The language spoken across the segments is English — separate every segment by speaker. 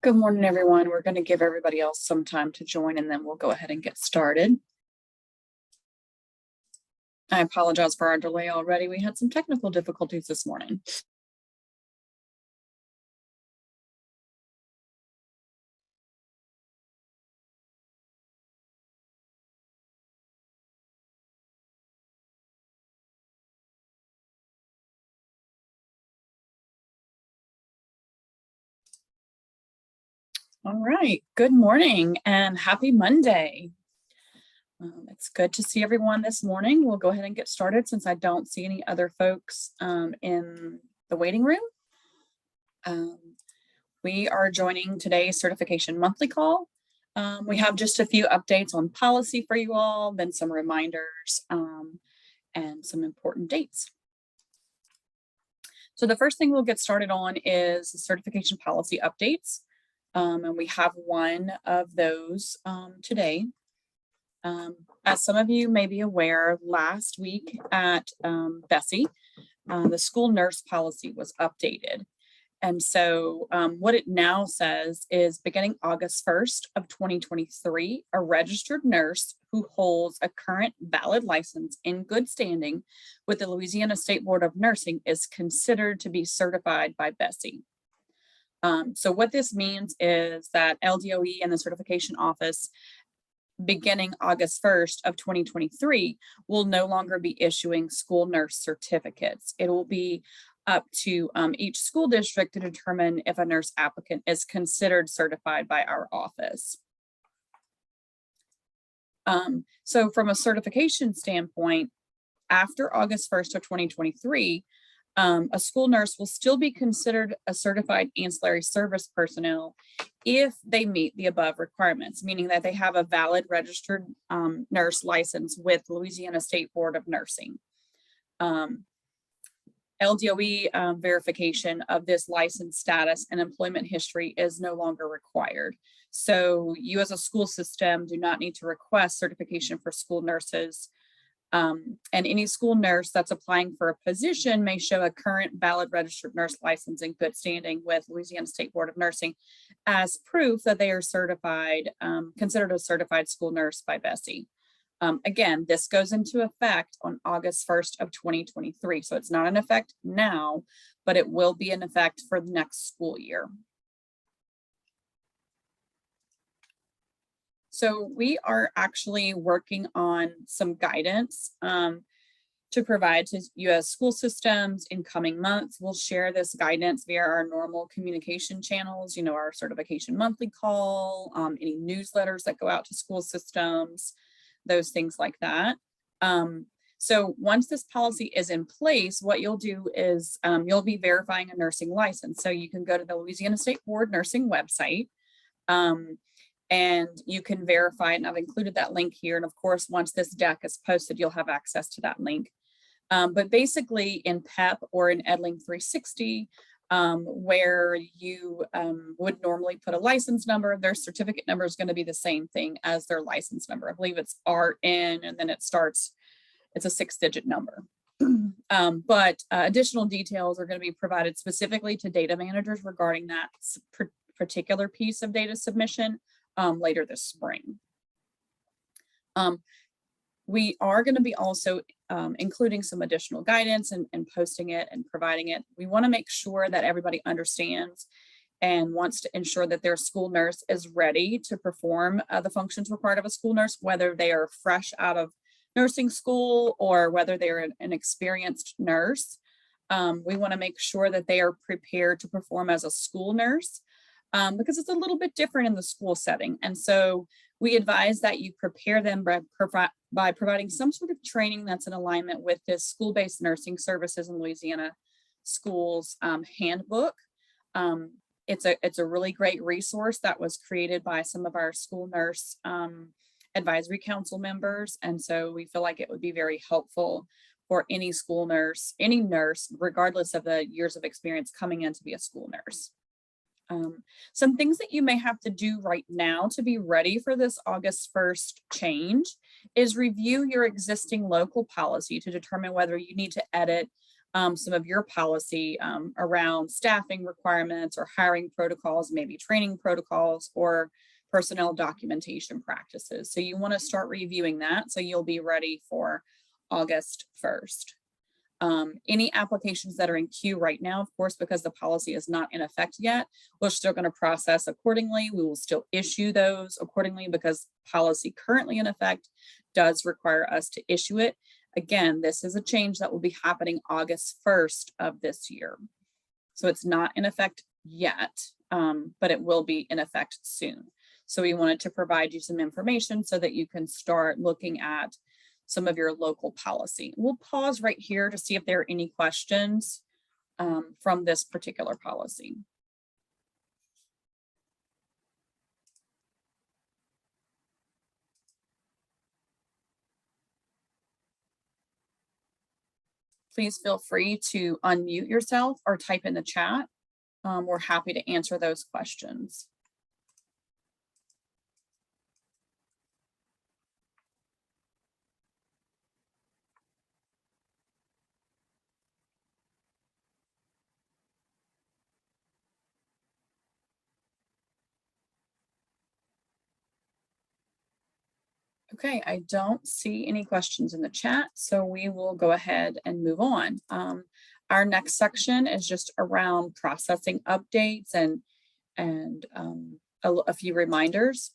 Speaker 1: Good morning, everyone. We're going to give everybody else some time to join, and then we'll go ahead and get started. I apologize for our delay already. We had some technical difficulties this morning. All right. Good morning and happy Monday. It's good to see everyone this morning. We'll go ahead and get started since I don't see any other folks in the waiting room. We are joining today's certification monthly call. We have just a few updates on policy for you all, then some reminders and some important dates. So the first thing we'll get started on is certification policy updates. And we have one of those today. As some of you may be aware, last week at Bessie, the school nurse policy was updated. And so what it now says is beginning August 1st of 2023, a registered nurse who holds a current valid license in good standing with the Louisiana State Board of Nursing is considered to be certified by Bessie. So what this means is that LDOE and the certification office beginning August 1st of 2023 will no longer be issuing school nurse certificates. It will be up to each school district to determine if a nurse applicant is considered certified by our office. So from a certification standpoint, after August 1st of 2023, a school nurse will still be considered a certified ancillary service personnel if they meet the above requirements, meaning that they have a valid registered nurse license with Louisiana State Board of Nursing. LDOE verification of this license status and employment history is no longer required. So you as a school system do not need to request certification for school nurses. And any school nurse that's applying for a position may show a current valid registered nurse license in good standing with Louisiana State Board of Nursing as proof that they are certified, considered a certified school nurse by Bessie. Again, this goes into effect on August 1st of 2023. So it's not in effect now, but it will be in effect for the next school year. So we are actually working on some guidance to provide to U.S. school systems in coming months. We'll share this guidance via our normal communication channels, our certification monthly call, any newsletters that go out to school systems, those things like that. So once this policy is in place, what you'll do is you'll be verifying a nursing license. So you can go to the Louisiana State Board Nursing website and you can verify it. And I've included that link here. And of course, once this deck is posted, you'll have access to that link. But basically in PEP or in EdLink 360, where you would normally put a license number, their certificate number is going to be the same thing as their license number. I believe it's RN and then it's a 6-digit number. But additional details are going to be provided specifically to data managers regarding that particular piece of data submission later this spring. We are going to be also including some additional guidance and posting it and providing it. We want to make sure that everybody understands and wants to ensure that their school nurse is ready to perform the functions required of a school nurse, whether they are fresh out of nursing school or whether they're an experienced nurse. We want to make sure that they are prepared to perform as a school nurse because it's a little bit different in the school setting. And so we advise that you prepare them by providing some sort of training that's in alignment with this school-based nursing services in Louisiana schools handbook. It's a really great resource that was created by some of our school nurse advisory council members. And so we feel like it would be very helpful for any school nurse, any nurse, regardless of the years of experience coming in to be a school nurse. Some things that you may have to do right now to be ready for this August 1st change is review your existing local policy to determine whether you need to edit some of your policy around staffing requirements or hiring protocols, maybe training protocols or personnel documentation practices. So you want to start reviewing that so you'll be ready for August 1st. Any applications that are in queue right now, of course, because the policy is not in effect yet, we're still going to process accordingly. We will still issue those accordingly because policy currently in effect does require us to issue it. Again, this is a change that will be happening August 1st of this year. So it's not in effect yet, but it will be in effect soon. So we wanted to provide you some information so that you can start looking at some of your local policy. We'll pause right here to see if there are any questions from this particular policy. Please feel free to unmute yourself or type in the chat. We're happy to answer those questions. Okay, I don't see any questions in the chat, so we will go ahead and move on. Our next section is just around processing updates and a few reminders.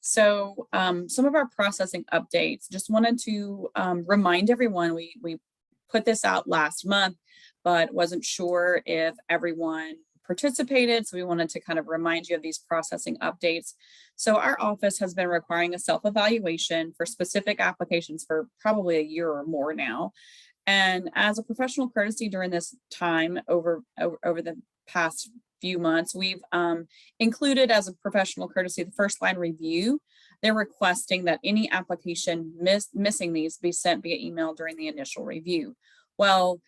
Speaker 1: So some of our processing updates, just wanted to remind everyone, we put this out last month, but wasn't sure if everyone participated. So we wanted to kind of remind you of these processing updates. So our office has been requiring a self-evaluation for specific applications for probably a year or more now. And as a professional courtesy during this time over the past few months, we've included as a professional courtesy the first line review. They're requesting that any application missing these be sent via email during the initial review. Well,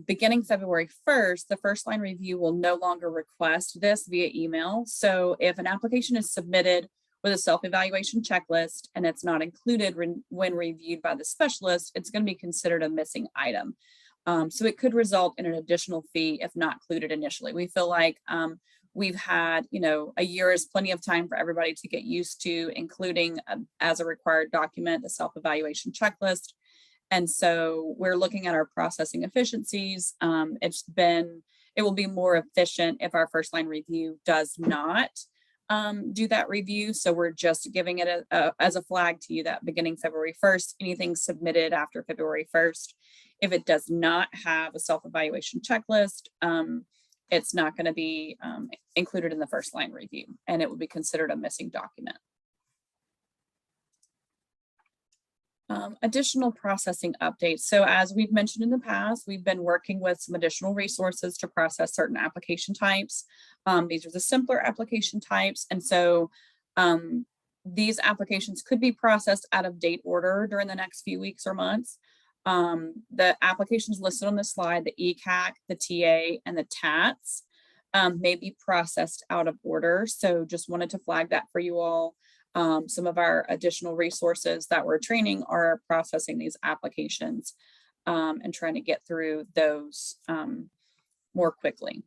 Speaker 1: beginning February 1st, the first line review will no longer request this via email. So if an application is submitted with a self-evaluation checklist and it's not included when reviewed by the specialist, it's going to be considered a missing item. So it could result in an additional fee if not included initially. We feel like we've had, a year is plenty of time for everybody to get used to including as a required document the self-evaluation checklist. And so we're looking at our processing efficiencies. It will be more efficient if our first line review does not do that review. So we're just giving it as a flag to you that beginning February 1st, anything submitted after February 1st, if it does not have a self-evaluation checklist, it's not going to be included in the first line review and it will be considered a missing document. Additional processing updates. So as we've mentioned in the past, we've been working with some additional resources to process certain application types. These are the simpler application types. And so these applications could be processed out of date order during the next few weeks or months. The applications listed on the slide, the ECAC, the TA, and the TATS may be processed out of order. So just wanted to flag that for you all. Some of our additional resources that we're training are processing these applications and trying to get through those more quickly.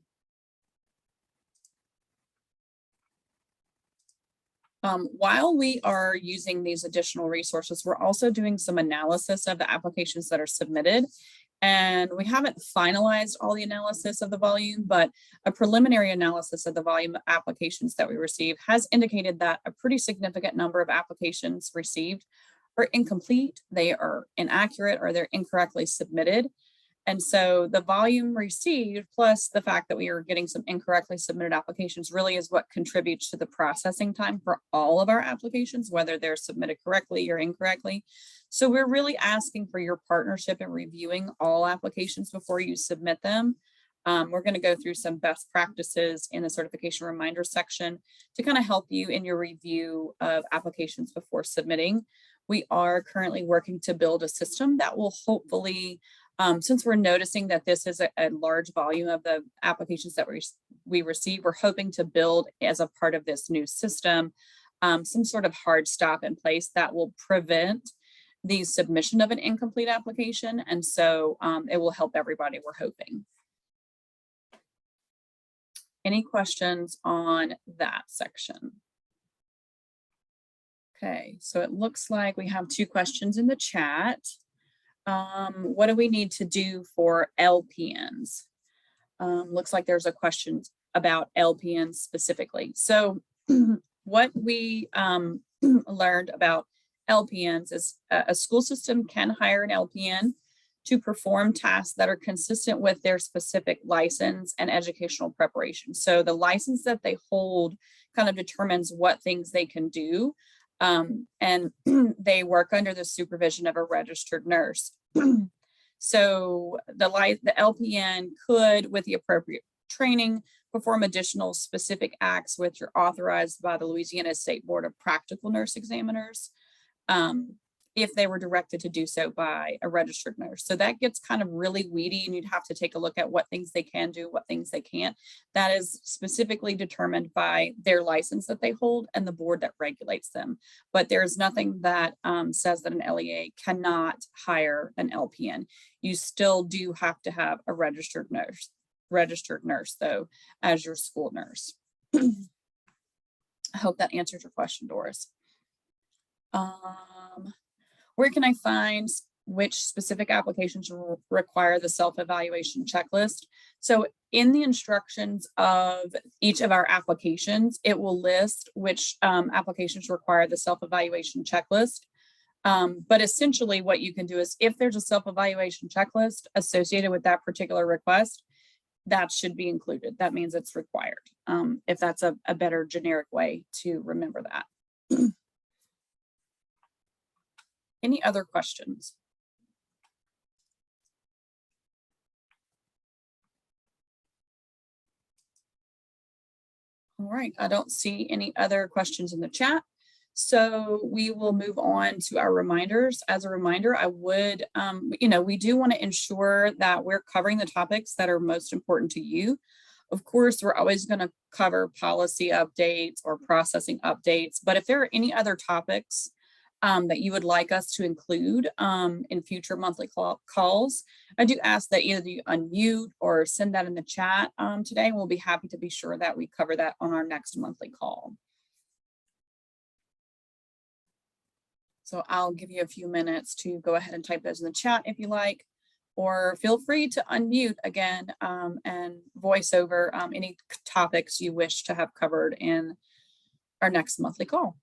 Speaker 1: While we are using these additional resources, we're also doing some analysis of the applications that are submitted. And we haven't finalized all the analysis of the volume, but a preliminary analysis of the volume of applications that we receive has indicated that a pretty significant number of applications received are incomplete, they are inaccurate, or they're incorrectly submitted. And so the volume received plus the fact that we are getting some incorrectly submitted applications really is what contributes to the processing time for all of our applications, whether they're submitted correctly or incorrectly. So we're really asking for your partnership in reviewing all applications before you submit them. We're going to go through some best practices in the certification reminder section to kind of help you in your review of applications before submitting. We are currently working to build a system that will hopefully, since we're noticing that this is a large volume of the applications that we receive, we're hoping to build as a part of this new system, some sort of hard stop in place that will prevent the submission of an incomplete application. And so it will help everybody, we're hoping. Any questions on that section? Okay, so it looks like we have 2 questions in the chat. What do we need to do for LPNs? Looks like there's a question about LPNs specifically. So what we learned about LPNs is a school system can hire an LPN to perform tasks that are consistent with their specific license and educational preparation. So the license that they hold kind of determines what things they can do. And they work under the supervision of a registered nurse. So the LPN could, with the appropriate training, perform additional specific acts which are authorized by the Louisiana State Board of Practical Nurse Examiners, if they were directed to do so by a registered nurse. So that gets kind of really weedy, and you'd have to take a look at what things they can do, what things they can't. That is specifically determined by their license that they hold and the board that regulates them. But there's nothing that says that an LEA cannot hire an LPN. You still do have to have a registered nurse though, as your school nurse. I hope that answers your question, Doris. Where can I find which specific applications require the self-evaluation checklist? So in the instructions of each of our applications, it will list which applications require the self-evaluation checklist. But essentially what you can do is, if there's a self-evaluation checklist associated with that particular request, that should be included. That means it's required, if that's a better generic way to remember that. Any other questions? All right, I don't see any other questions in the chat. So we will move on to our reminders. As a reminder, I would, we do want to ensure that we're covering the topics that are most important to you. Of course, we're always going to cover policy updates or processing updates, but if there are any other topics that you would like us to include in future monthly calls, I do ask that either you unmute or send that in the chat today. We'll be happy to be sure that we cover that on our next monthly call. So I'll give you a few minutes to go ahead and type those in the chat if you like, or feel free to unmute again and voice over any topics you wish to have covered in our next monthly call.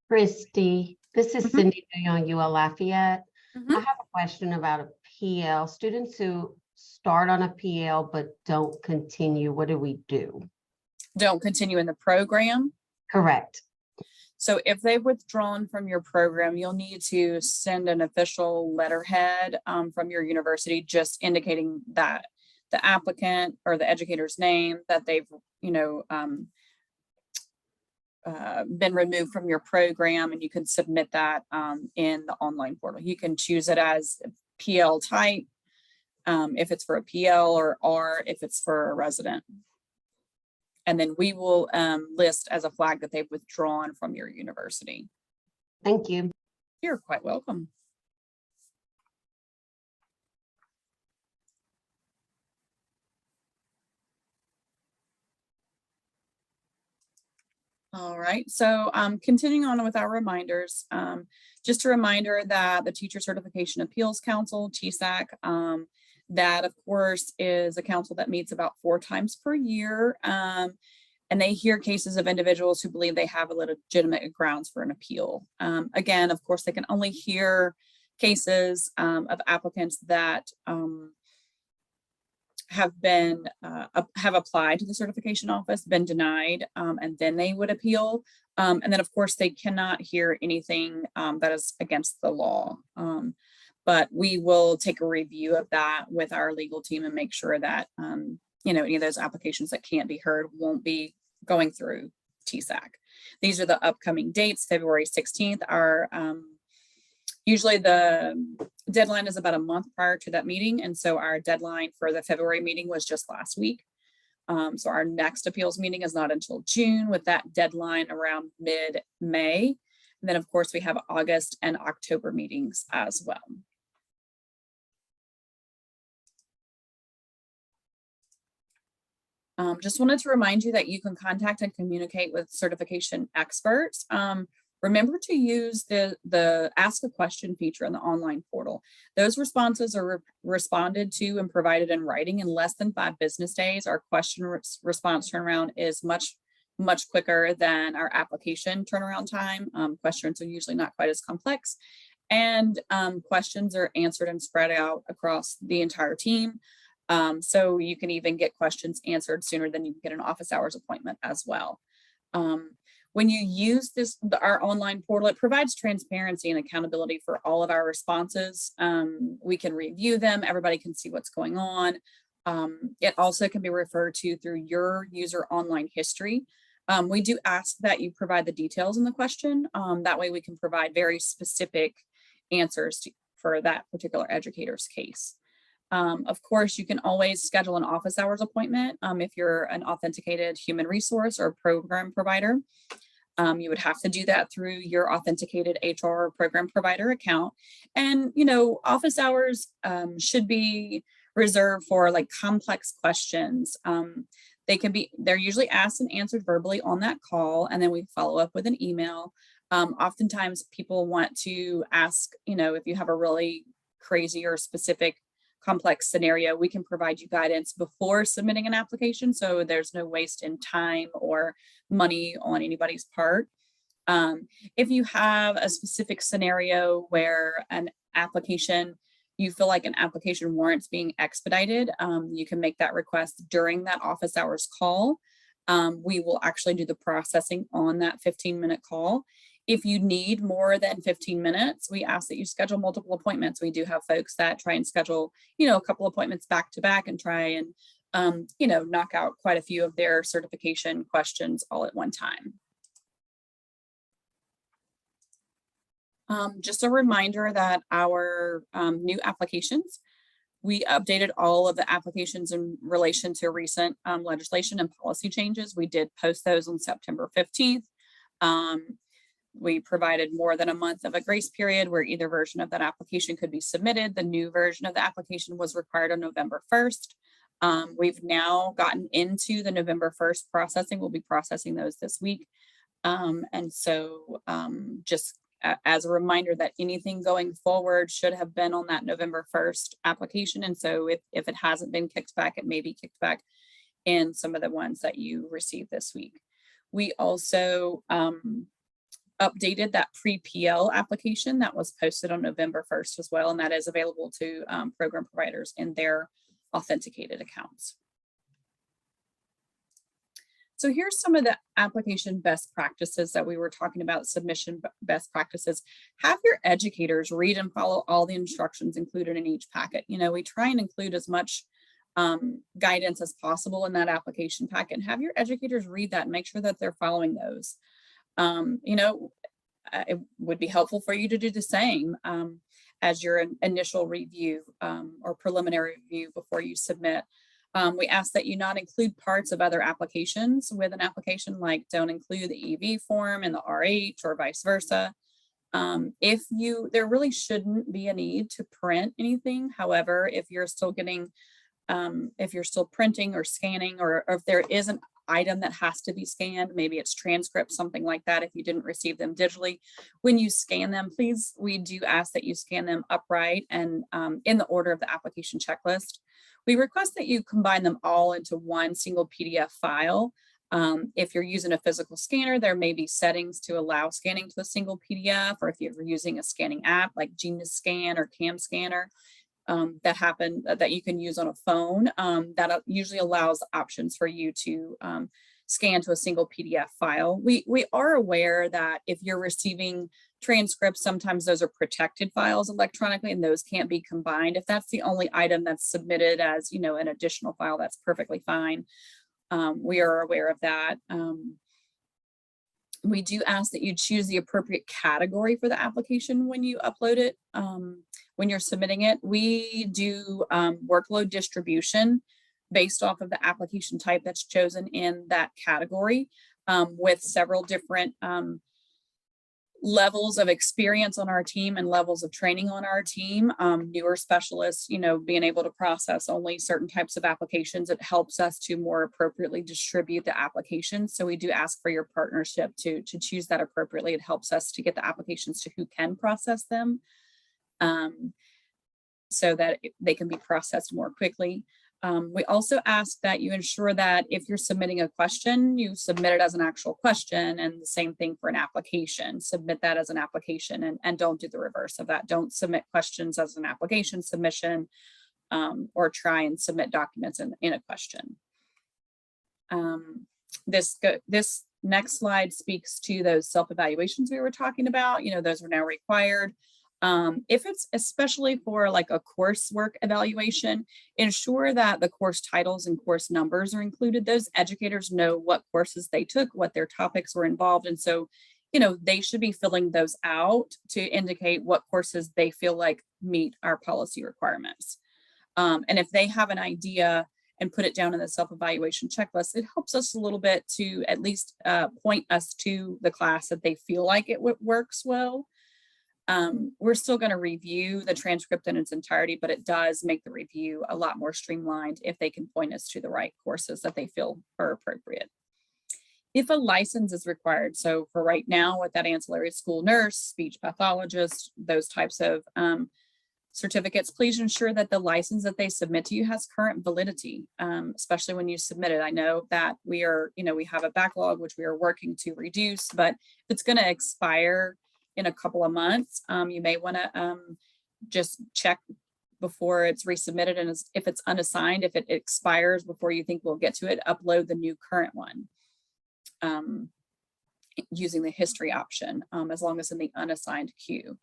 Speaker 2: Christy, this is Cindy on UL Lafayette.
Speaker 1: Mm-hmm.
Speaker 2: I have a question about a PL. Students who start on a PL but don't continue, what do we do?
Speaker 1: Don't continue in the program?
Speaker 2: Correct.
Speaker 1: So if they've withdrawn from your program, you'll need to send an official letterhead from your university just indicating that the applicant or the educator's name, that they've, been removed from your program, and you can submit that in the online portal. You can choose it as PL type, if it's for a PL, or R if it's for a resident. And then we will list as a flag that they've withdrawn from your university.
Speaker 2: Thank you.
Speaker 1: You're quite welcome. All right, so continuing on with our reminders, just a reminder that the Teacher Certification Appeals Council, TCAC, that of course is a council that meets about 4 times per year, and they hear cases of individuals who believe they have a legitimate grounds for an appeal. Again, of course, they can only hear cases of applicants that have applied to the certification office, been denied, and then they would appeal. And then of course they cannot hear anything that is against the law. But we will take a review of that with our legal team and make sure that any of those applications that can't be heard won't be going through TSAC. These are the upcoming dates. February 16th are usually the deadline is about a month prior to that meeting. And so our deadline for the February meeting was just last week. So our next appeals meeting is not until June, with that deadline around mid-May. And then of course we have August and October meetings as well. Just wanted to remind you that you can contact and communicate with certification experts. Remember to use the ask a question feature in the online portal. Those responses are responded to and provided in writing in less than 5 business days. Our question response turnaround is much quicker than our application turnaround time. Questions are usually not quite as complex, and questions are answered and spread out across the entire team. So you can even get questions answered sooner than you can get an office hours appointment as well. When you use our online portal, it provides transparency and accountability for all of our responses. We can review them. Everybody can see what's going on. It also can be referred to through your user online history. We do ask that you provide the details in the question. That way we can provide very specific answers for that particular educator's case. Of course, you can always schedule an office hours appointment if you're an authenticated human resource or program provider. You would have to do that through your authenticated HR program provider account. And, office hours should be reserved for like complex questions. They're usually asked and answered verbally on that call, and then we follow up with an email. Oftentimes people want to ask, if you have a really crazy or specific complex scenario, we can provide you guidance before submitting an application, so there's no waste in time or money on anybody's part. If you have a specific scenario where you feel like an application warrants being expedited, you can make that request during that office hours call. We will actually do the processing on that 15-minute call. If you need more than 15 minutes, we ask that you schedule multiple appointments. We do have folks that try and schedule, a couple appointments back to back and try and, knock out quite a few of their certification questions all at one time. Just a reminder that our new applications, we updated all of the applications in relation to recent legislation and policy changes. We did post those on September 15th. We provided more than a month of a grace period where either version of that application could be submitted. The new version of the application was required on November 1st. We've now gotten into the November 1st processing. We'll be processing those this week. And so just as a reminder that anything going forward should have been on that November 1st application. And so if it hasn't been kicked back, it may be kicked back in some of the ones that you received this week. We also updated that pre-PL application that was posted on November 1st as well, and that is available to program providers in their authenticated accounts. So here's some of the application best practices that we were talking about, submission best practices. Have your educators read and follow all the instructions included in each packet. We try and include as much guidance as possible in that application packet. Have your educators read that and make sure that they're following those. It would be helpful for you to do the same as your initial review or preliminary review before you submit. We ask that you not include parts of other applications with an application, like don't include the EV form in the RH or vice versa. There really shouldn't be a need to print anything. However, if you're still printing or scanning, or if there is an item that has to be scanned, maybe it's transcripts, something like that, if you didn't receive them digitally, when you scan them, please, we do ask that you scan them upright and in the order of the application checklist. We request that you combine them all into one single PDF file. If you're using a physical scanner, there may be settings to allow scanning to a single PDF, or if you're using a scanning app like Genius Scan or Cam Scanner, that you can use on a phone, that usually allows options for you to scan to a single PDF file. We are aware that if you're receiving transcripts, sometimes those are protected files electronically and those can't be combined. If that's the only item that's submitted as an additional file, that's perfectly fine. We are aware of that. We do ask that you choose the appropriate category for the application when you upload it, when you're submitting it. We do workload distribution based off of the application type that's chosen in that category, with several different levels of experience on our team and levels of training on our team. Newer specialists, being able to process only certain types of applications, it helps us to more appropriately distribute the applications. So we do ask for your partnership to choose that appropriately. It helps us to get the applications to who can process them, so that they can be processed more quickly. We also ask that you ensure that if you're submitting a question, you submit it as an actual question, and the same thing for an application. Submit that as an application, and don't do the reverse of that. Don't submit questions as an application submission, or try and submit documents in a question. This next slide speaks to those self-evaluations we were talking about. Those are now required. If it's especially for like a coursework evaluation, ensure that the course titles and course numbers are included. Those educators know what courses they took, what their topics were involved. And so, they should be filling those out to indicate what courses they feel like meet our policy requirements. And if they have an idea and put it down in the self-evaluation checklist, it helps us a little bit to at least point us to the class that they feel like it works well. We're still going to review the transcript in its entirety, but it does make the review a lot more streamlined if they can point us to the right courses that they feel are appropriate. If a license is required, so for right now with that ancillary school nurse, speech pathologist, those types of certificates, please ensure that the license that they submit to you has current validity, especially when you submit it. I know that we have a backlog which we are working to reduce, but if it's going to expire in a couple of months, you may want to just check before it's resubmitted, and if it's unassigned, if it expires before you think we'll get to it, upload the new current one using the history option, as long as in the unassigned queue.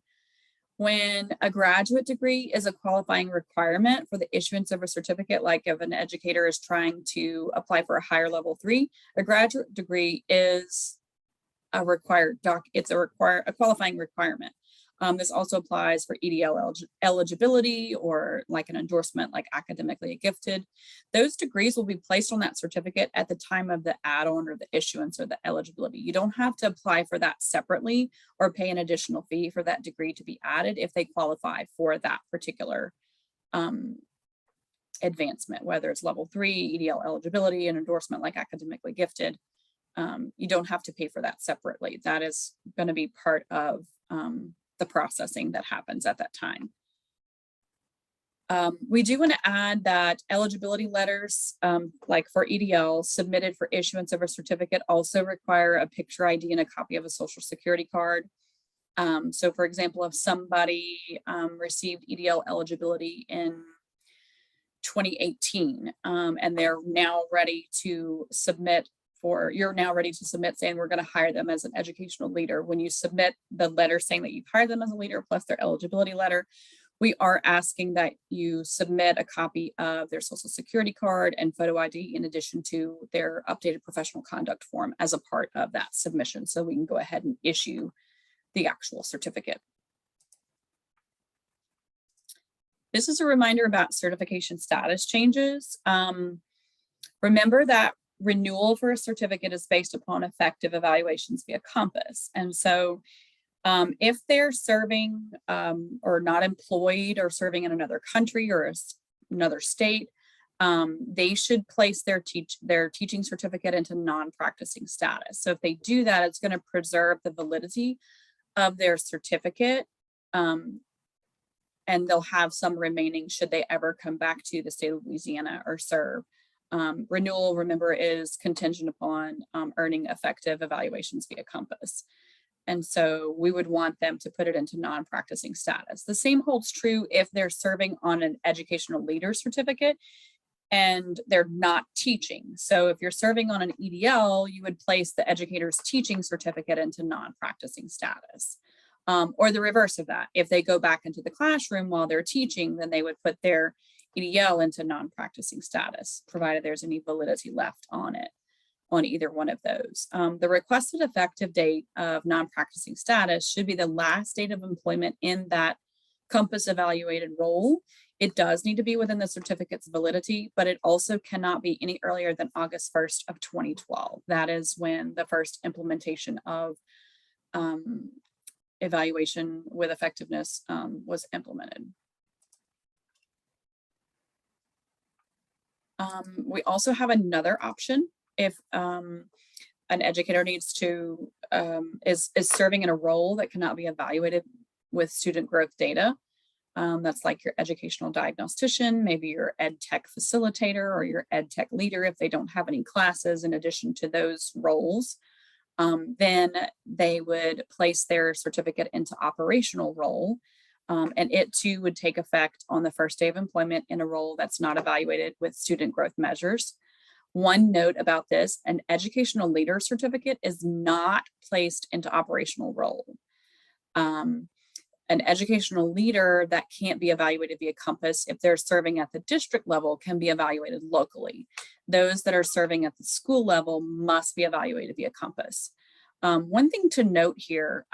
Speaker 1: When a graduate degree is a qualifying requirement for the issuance of a certificate, like if an educator is trying to apply for a higher level 3, a graduate degree is a qualifying requirement. This also applies for EDL eligibility, or like an endorsement like academically gifted. Those degrees will be placed on that certificate at the time of the add-on or the issuance or the eligibility. You don't have to apply for that separately or pay an additional fee for that degree to be added if they qualify for that particular advancement, whether it's level 3, EDL eligibility, an endorsement like academically gifted. You don't have to pay for that separately. That is going to be part of the processing that happens at that time. We do want to add that eligibility letters, like for EDL, submitted for issuance of a certificate also require a picture ID and a copy of a social security card. So for example, if somebody received EDL eligibility in 2018 and they're now ready to submit saying we're going to hire them as an educational leader. When you submit the letter saying that you've hired them as a leader plus their eligibility letter, we are asking that you submit a copy of their social security card and photo ID in addition to their updated professional conduct form as a part of that submission, so we can go ahead and issue the actual certificate. This is a reminder about certification status changes. Remember that renewal for a certificate is based upon effective evaluations via Compass. And so if they're serving or not employed or serving in another country or another state, they should place their teaching certificate into non-practicing status. So if they do that, it's going to preserve the validity of their certificate, and they'll have some remaining should they ever come back to the state of Louisiana or serve. Renewal, remember, is contingent upon earning effective evaluations via Compass. And so we would want them to put it into non-practicing status. The same holds true if they're serving on an educational leader certificate and they're not teaching. So if you're serving on an EDL, you would place the educator's teaching certificate into non-practicing status. Or the reverse of that. If they go back into the classroom while they're teaching, then they would put their EDL into non-practicing status, provided there's any validity left on it, on either one of those. The requested effective date of non-practicing status should be the last date of employment in that Compass evaluated role. It does need to be within the certificate's validity, but it also cannot be any earlier than August 1st of 2012. That is when the first implementation of evaluation with effectiveness was implemented. We also have another option if an educator needs to, is serving in a role that cannot be evaluated with student growth data. That's like your educational diagnostician, maybe your ed tech facilitator or your ed tech leader if they don't have any classes in addition to those roles. Then they would place their certificate into operational role, and it too would take effect on the first day of employment in a role that's not evaluated with student growth measures. One note about this, an educational leader certificate is not placed into operational role. An educational leader that can't be evaluated via Compass, if they're serving at the district level, can be evaluated locally. Those that are serving at the school level must be evaluated via Compass. One thing to note here,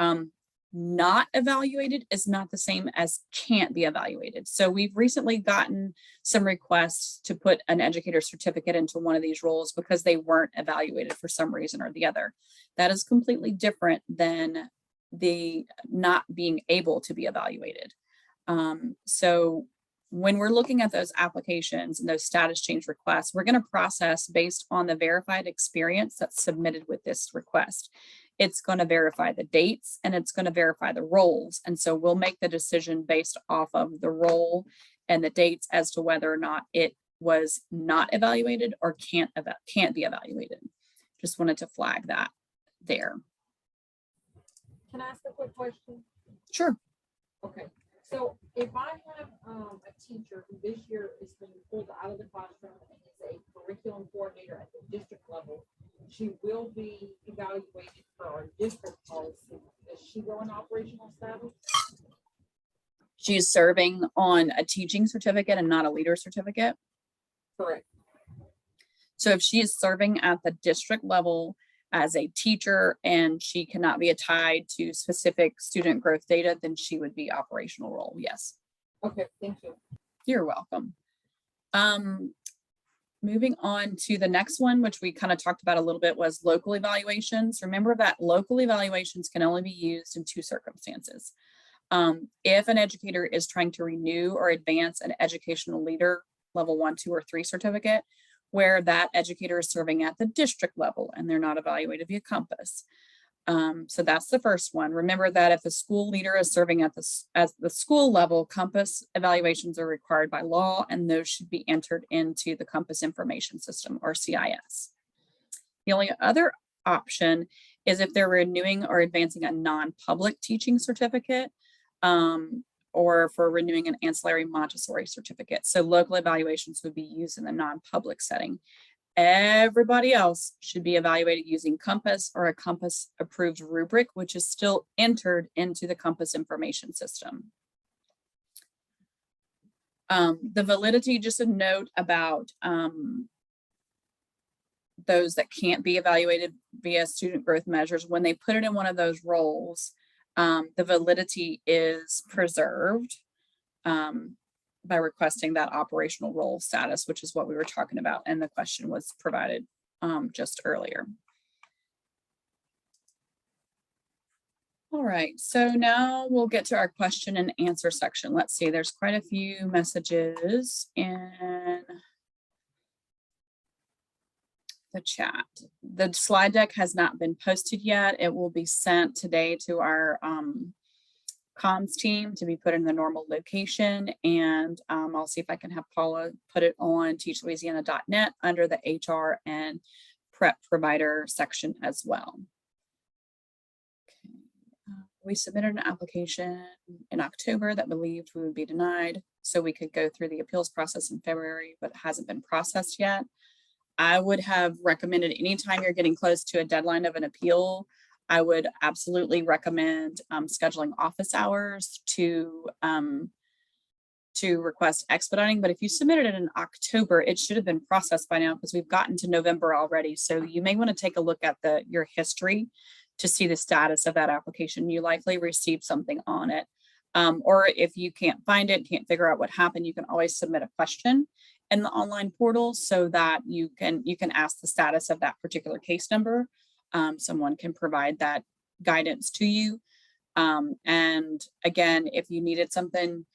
Speaker 1: not evaluated is not the same as can't be evaluated. So we've recently gotten some requests to put an educator certificate into one of these roles because they weren't evaluated for some reason or the other. That is completely different than the not being able to be evaluated. So when we're looking at those applications and those status change requests, we're going to process based on the verified experience that's submitted with this request. It's going to verify the dates and it's going to verify the roles. And so we'll make the decision based off of the role and the dates as to whether or not it was not evaluated or can't be evaluated. Just wanted to flag that there.
Speaker 3: Can I ask a quick question?
Speaker 1: Sure.
Speaker 3: Okay, so if I have a teacher who this year is being pulled out of the classroom and is a curriculum coordinator at the district level, she will be evaluated for our district policy. Does she go in operational status?
Speaker 1: She is serving on a teaching certificate and not a leader certificate.
Speaker 3: Correct.
Speaker 1: So if she is serving at the district level as a teacher and she cannot be tied to specific student growth data, then she would be operational role. Yes.
Speaker 3: Okay, thank you.
Speaker 1: You're welcome. Moving on to the next one, which we kind of talked about a little bit, was local evaluations. Remember that local evaluations can only be used in two circumstances. If an educator is trying to renew or advance an educational leader level 1, 2, or 3 certificate, where that educator is serving at the district level and they're not evaluated via Compass. So that's the first one. Remember that if the school leader is serving at the school level, Compass evaluations are required by law, and those should be entered into the Compass Information System, or CIS. The only other option is if they're renewing or advancing a non-public teaching certificate, or for renewing an ancillary Montessori certificate. So local evaluations would be used in the non-public setting. Everybody else should be evaluated using Compass or a Compass approved rubric, which is still entered into the Compass information system. The validity, just a note about those that can't be evaluated via student growth measures. When they put it in one of those roles, the validity is preserved by requesting that operational role status, which is what we were talking about, and the question was provided just earlier. All right, so now we'll get to our question and answer section. Let's see, there's quite a few messages in the chat. The slide deck has not been posted yet. It will be sent today to our comms team to be put in the normal location. And I'll see if I can have Paula put it on teachlouisiana.net under the HR and prep provider section as well. Okay. We submitted an application in October that believed we would be denied, so we could go through the appeals process in February, but it hasn't been processed yet. I would have recommended anytime you're getting close to a deadline of an appeal, I would absolutely recommend scheduling office hours to request expediting. But if you submitted it in October, it should have been processed by now because we've gotten to November already. So you may want to take a look at your history to see the status of that application. You likely received something on it. Or if you can't find it, can't figure out what happened, you can always submit a question in the online portal so that you can ask the status of that particular case number. Someone can provide that guidance to you. And again, if you needed something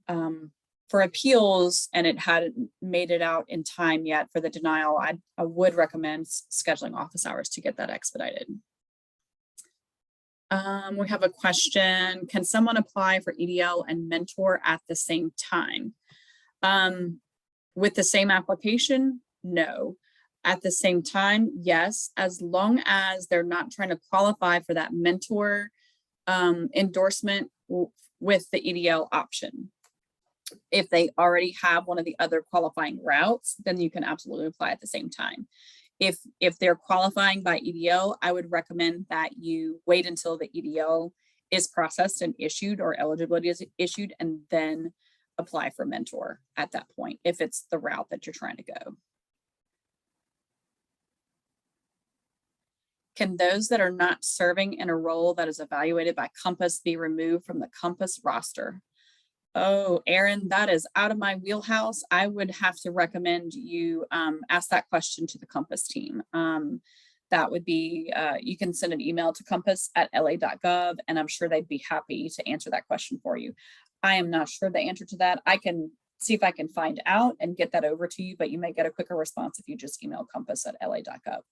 Speaker 1: for appeals and it hadn't made it out in time yet for the denial, I would recommend scheduling office hours to get that expedited. We have a question. Can someone apply for EDL and mentor at the same time? With the same application? No. At the same time, yes, as long as they're not trying to qualify for that mentor endorsement with the EDL option. If they already have one of the other qualifying routes, then you can absolutely apply at the same time. If they're qualifying by EDL, I would recommend that you wait until the EDL is processed and issued, or eligibility is issued, and then apply for mentor at that point, if it's the route that you're trying to go. Can those that are not serving in a role that is evaluated by Compass be removed from the Compass roster? Oh, Aaron, that is out of my wheelhouse. I would have to recommend you ask that question to the Compass team. That would be, you can send an email to compass@la.gov, and I'm sure they'd be happy to answer that question for you. I am not sure the answer to that. I can see if I can find out and get that over to you, but you may get a quicker response if you just email compass@la.gov.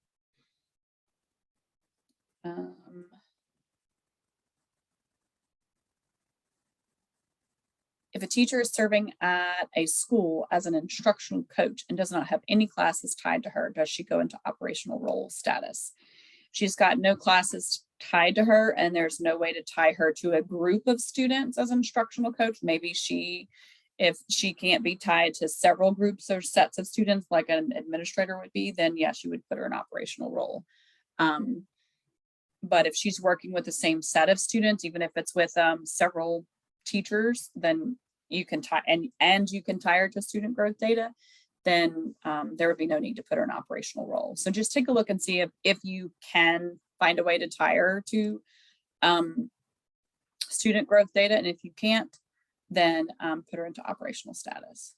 Speaker 1: If a teacher is serving at a school as an instructional coach and does not have any classes tied to her, does she go into operational role status? She's got no classes tied to her, and there's no way to tie her to a group of students as an instructional coach. Maybe if she can't be tied to several groups or sets of students like an administrator would be, then yes, you would put her in operational role. But if she's working with the same set of students, even if it's with several teachers, then you can tie and you can tie her to student growth data, then there would be no need to put her in operational role. So just take a look and see if you can find a way to tie her to student growth data. And if you can't, then put her into operational status.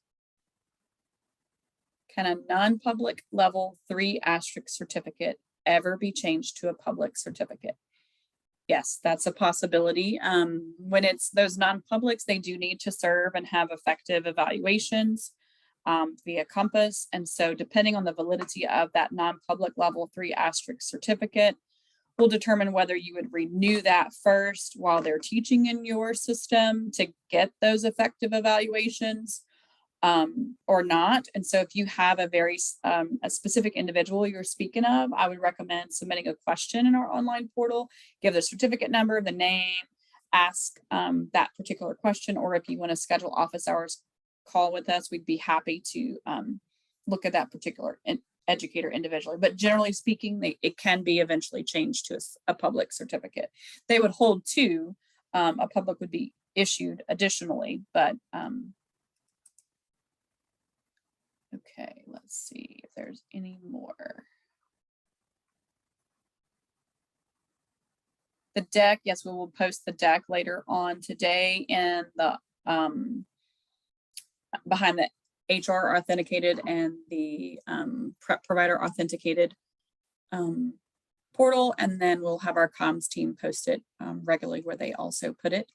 Speaker 1: Can a non-public level 3 asterisk certificate ever be changed to a public certificate? Yes, that's a possibility. When it's those non-publics, they do need to serve and have effective evaluations via Compass. And so depending on the validity of that non-public level 3 asterisk certificate, will determine whether you would renew that first while they're teaching in your system to get those effective evaluations or not. And so if you have a very a specific individual you're speaking of, I would recommend submitting a question in our online portal, give the certificate number, the name, ask that particular question, or if you want to schedule office hours call with us, we'd be happy to look at that particular educator individually. But generally speaking, it can be eventually changed to a public certificate. They would hold 2, a public would be issued additionally, but okay, let's see if there's any more. The deck, yes, we will post the deck later on today in the behind the HR authenticated and the prep provider authenticated portal, and then we'll have our comms team post it regularly where they also put it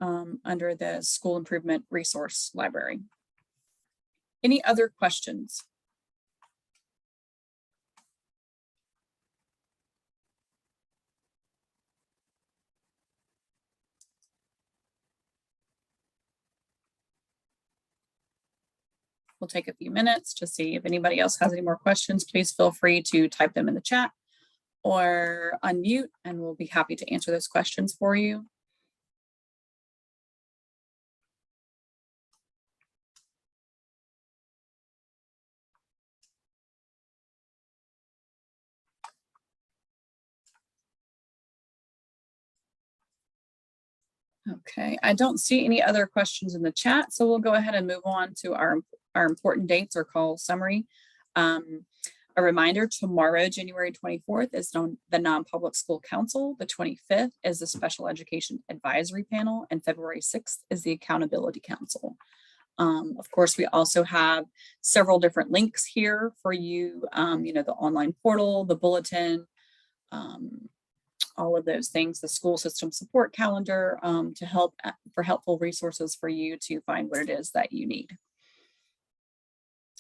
Speaker 1: under the school improvement resource library. Any other questions? We'll take a few minutes to see if anybody else has any more questions. Please feel free to type them in the chat or unmute, and we'll be happy to answer those questions for you. Okay, I don't see any other questions in the chat, so we'll go ahead and move on to our important dates or call summary. A reminder, tomorrow, January 24th, is the Non-Public School Council. The 25th is the Special Education Advisory Panel, and February 6th is the Accountability Council. Of course, we also have several different links here for you, the online portal, the bulletin, all of those things, the school system support calendar, for helpful resources for you to find what it is that you need.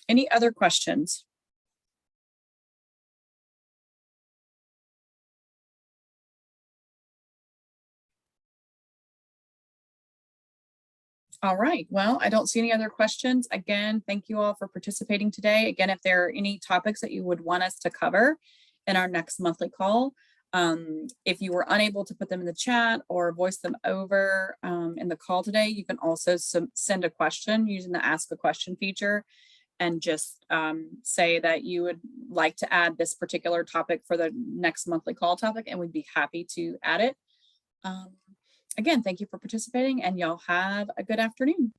Speaker 1: Any other questions? All right, well, I don't see any other questions. Again, thank you all for participating today. Again, if there are any topics that you would want us to cover in our next monthly call, if you were unable to put them in the chat or voice them over in the call today, you can also send a question using the Ask a Question feature and just say that you would like to add this particular topic for the next monthly call topic, and we'd be happy to add it. Again, thank you for participating, and y'all have a good afternoon.